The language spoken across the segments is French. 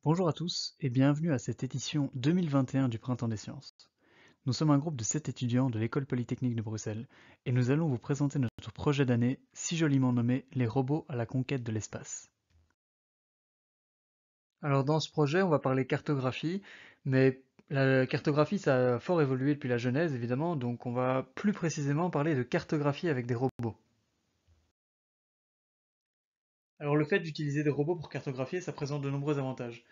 Bonjour à tous et bienvenue à cette édition 2021 du Printemps des Sciences. Nous sommes un groupe de 7 étudiants de l'École Polytechnique de Bruxelles et nous allons vous présenter notre projet d'année si joliment nommé Les robots à la conquête de l'espace. Alors dans ce projet, on va parler cartographie, mais la cartographie ça a fort évolué depuis la Genèse évidemment, donc on va plus précisément parler de cartographie avec des robots. Alors le fait d'utiliser des robots pour cartographier, ça présente de nombreux avantages.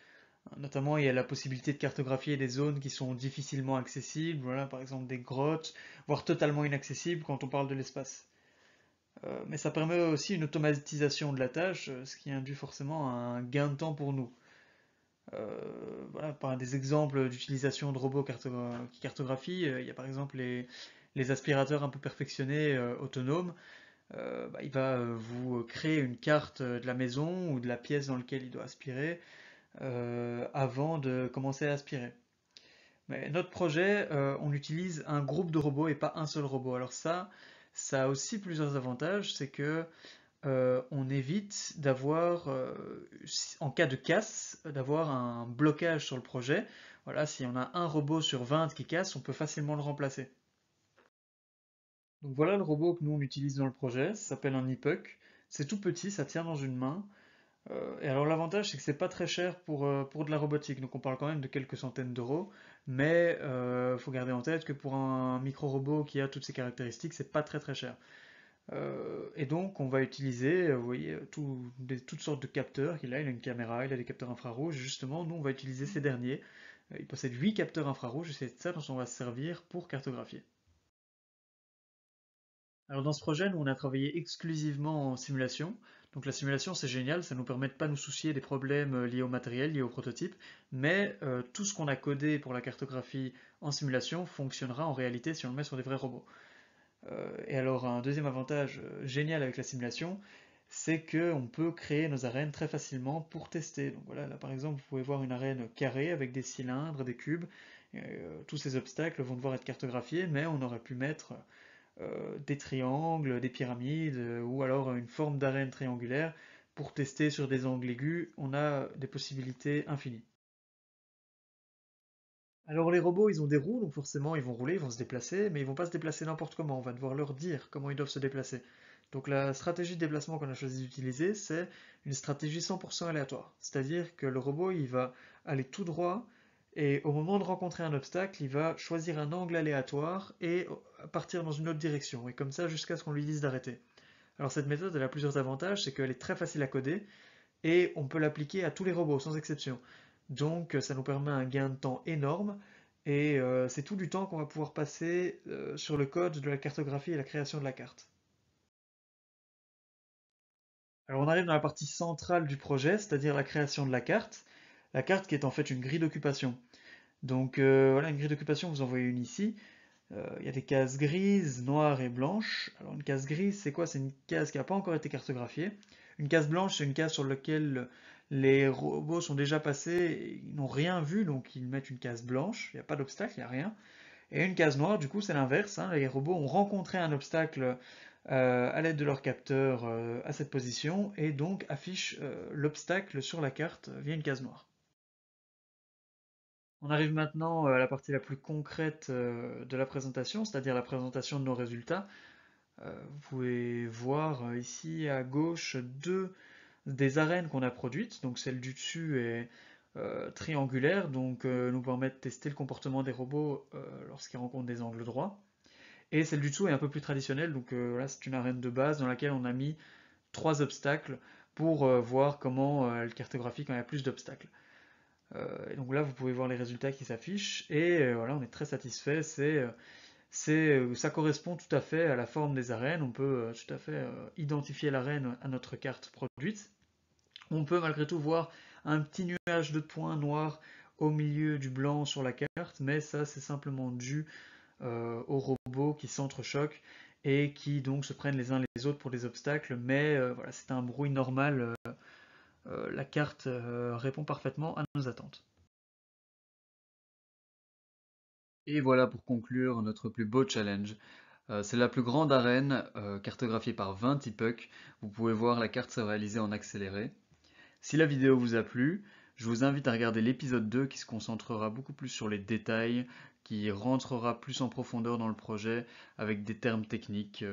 Notamment, il y a la possibilité de cartographier des zones qui sont difficilement accessibles, voilà, par exemple des grottes, voire totalement inaccessibles quand on parle de l'espace. Mais ça permet aussi une automatisation de la tâche, ce qui induit forcément un gain de temps pour nous. Voilà, par des exemples d'utilisation de robots qui cartographient, il y a par exemple les aspirateurs un peu perfectionnés autonomes. Il va vous créer une carte de la maison ou de la pièce dans laquelle il doit aspirer avant de commencer à aspirer. Mais notre projet, on utilise un groupe de robots et pas un seul robot. Alors ça a aussi plusieurs avantages, c'est que on évite d'avoir, en cas de casse, d'avoir un blocage sur le projet. Voilà, si on a un robot sur 20 qui casse, on peut facilement le remplacer. Donc voilà le robot que nous on utilise dans le projet, ça s'appelle un e-puck. C'est tout petit, ça tient dans une main. Et alors l'avantage c'est que c'est pas très cher pour de la robotique, donc on parle quand même de quelques centaines d'euros, mais faut garder en tête que pour un micro-robot qui a toutes ces caractéristiques, c'est pas très très cher. Et donc on va utiliser, vous voyez, toutes sortes de capteurs qu'il a, il a une caméra, il a des capteurs infrarouges, justement nous on va utiliser ces derniers. Il possède 8 capteurs infrarouges et c'est de ça dont on va se servir pour cartographier. Alors dans ce projet, nous on a travaillé exclusivement en simulation. Donc la simulation c'est génial, ça nous permet de pas nous soucier des problèmes liés au matériel, liés au prototype, mais tout ce qu'on a codé pour la cartographie en simulation fonctionnera en réalité si on le met sur des vrais robots. Et alors un deuxième avantage génial avec la simulation, c'est qu'on peut créer nos arènes très facilement pour tester. Donc voilà, là par exemple vous pouvez voir une arène carrée avec des cylindres, des cubes. Tous ces obstacles vont devoir être cartographiés, mais on aurait pu mettre des triangles, des pyramides, ou alors une forme d'arène triangulaire. Pour tester sur des angles aigus, on a des possibilités infinies. Alors les robots, ils ont des roues, donc forcément ils vont rouler, ils vont se déplacer, mais ils vont pas se déplacer n'importe comment, on va devoir leur dire comment ils doivent se déplacer. Donc la stratégie de déplacement qu'on a choisi d'utiliser, c'est une stratégie 100% aléatoire. C'est-à-dire que le robot, il va aller tout droit, et au moment de rencontrer un obstacle, il va choisir un angle aléatoire et partir dans une autre direction, et comme ça jusqu'à ce qu'on lui dise d'arrêter. Alors cette méthode, elle a plusieurs avantages, c'est qu'elle est très facile à coder, et on peut l'appliquer à tous les robots, sans exception. Donc ça nous permet un gain de temps énorme, et c'est tout du temps qu'on va pouvoir passer sur le code de la cartographie et la création de la carte. Alors on arrive dans la partie centrale du projet, c'est-à-dire la création de la carte qui est en fait une grille d'occupation. Donc voilà, une grille d'occupation, vous en voyez une ici. Il y a des cases grises, noires et blanches. Alors une case grise, c'est quoi? C'est une case qui n'a pas encore été cartographiée. Une case blanche, c'est une case sur laquelle les robots sont déjà passés, ils n'ont rien vu, donc ils mettent une case blanche, il n'y a pas d'obstacle, il n'y a rien. Et une case noire, du coup, c'est l'inverse, hein. Les robots ont rencontré un obstacle à l'aide de leur capteur à cette position, et donc affichent l'obstacle sur la carte via une case noire. On arrive maintenant à la partie la plus concrète de la présentation, c'est-à-dire la présentation de nos résultats. Vous pouvez voir ici à gauche deux des arènes qu'on a produites. Donc celle du dessus est triangulaire, donc nous permet de tester le comportement des robots lorsqu'ils rencontrent des angles droits. Et celle du dessous est un peu plus traditionnelle, donc là c'est une arène de base dans laquelle on a mis trois obstacles pour voir comment elle cartographie quand il y a plus d'obstacles. Et donc là vous pouvez voir les résultats qui s'affichent, et voilà, on est très satisfait. Ça correspond tout à fait à la forme des arènes. On peut tout à fait identifier l'arène à notre carte produite. On peut malgré tout voir un petit nuage de points noirs au milieu du blanc sur la carte, mais ça c'est simplement dû aux robots qui s'entrechoquent et qui donc se prennent les uns les autres pour des obstacles, mais voilà, c'est un bruit normal. La carte répond parfaitement à nos attentes. Et voilà pour conclure notre plus beau challenge. C'est la plus grande arène cartographiée par 20 epochs. Vous pouvez voir la carte se réaliser en accéléré. Si la vidéo vous a plu, Je vous invite à regarder l'épisode 2 qui se concentrera beaucoup plus sur les détails, qui rentrera plus en profondeur dans le projet avec des termes techniques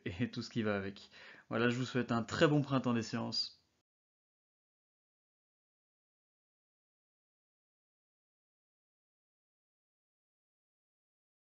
et tout ce qui va avec. Voilà, je vous souhaite un très bon printemps des sciences.